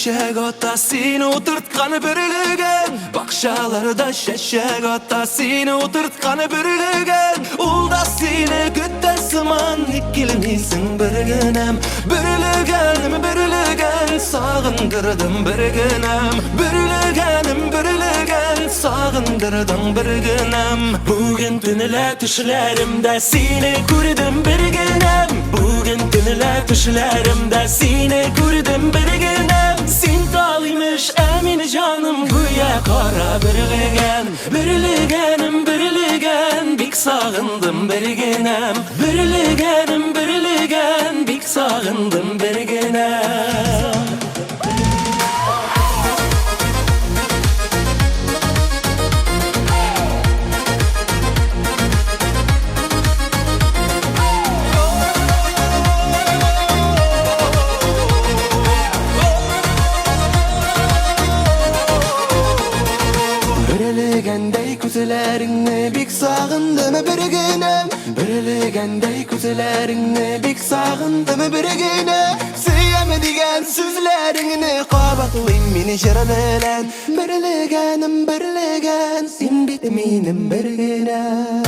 eşek ata seni oturtkanı bürülügen. Bakşalarda şeşek ata seni oturtkanı bürülügen. Ulda seni gütte sıman ikilimisin bir günem. Bürülügenim bürülügen sağındırdım bir günem. Bürülügenim bürülügen sağındırdım bir günem. Bugün tünüle düşlerimde seni kurdum bir günem. Bugün tünüle düşlerimde seni kurdum bir günem. Sintalıymış emin canım güya kara bürülügen. Bürülügenim bürülügen bik sağındım bir günem. Bürülügenim bürülügen bik sağındım bir günem. Bürülügendey kuzularını bik sağındım bir günem. Bürülügendey kuzularını bik sağındım bir günem. Sıyamedigen sözlerini qabatlayım meni jara bilen. Bürülügenim bürülügen sen bitminim bir günem.